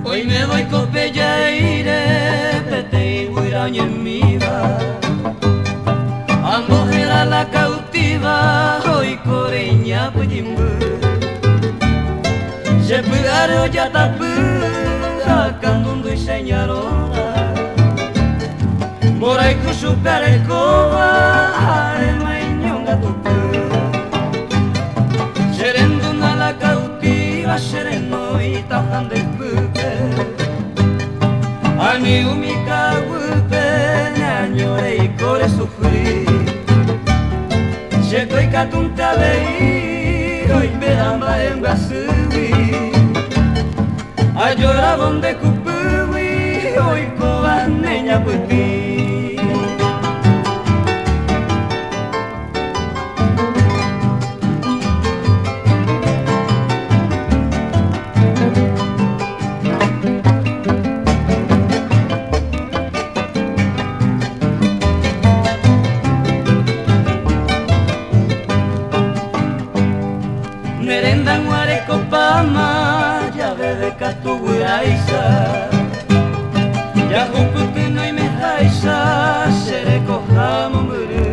Hoy me voy copellaire, pete y guiraño en mi va. Ambos era la cautiva, hoy coreña pujimbu. Se pegaro ya tapu, acandundu y señalora. Morai kusu perekoa, aremaiñonga tupu. Serenduna la cautiva, sereno y tajan de pupe. Ani umika wupe, ñañore y core sufrir. Shekoi katunta lei, hoy peramba en guasubi. Ayora bonde kupuwi, hoy koa neña puti. Merenda nguare copama, ya bebe catu guiraisa. Ya huputu no y me jaisa, seré cojamo muru.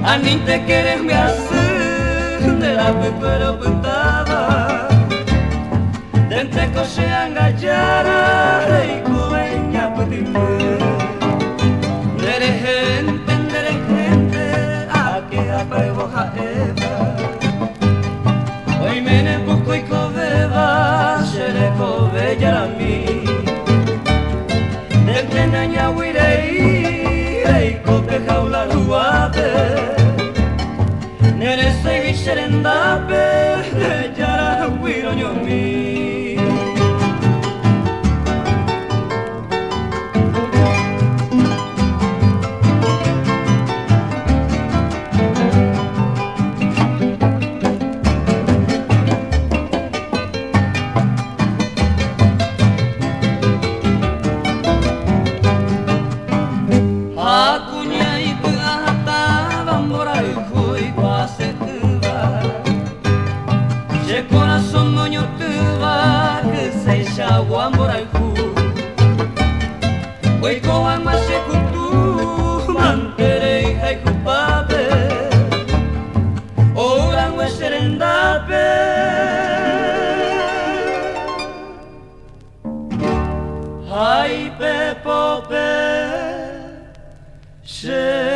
Anin te quieres me hacer, de la pepero puntaba. Dente coche angallara, y cubeña putimbu. Nere gente, a que apruebo jaeva. Hoy me nepuco y coveba, seré covella a mí. Del tenaña huirei, rei cope jaula luabe. Nere segui serendabe, yara huiroño mi. Corazón moño tuba que se chagua moraiku. Hoy coan más se kutu manterei hai kupabe. Orang we serendabe. Hai pepope se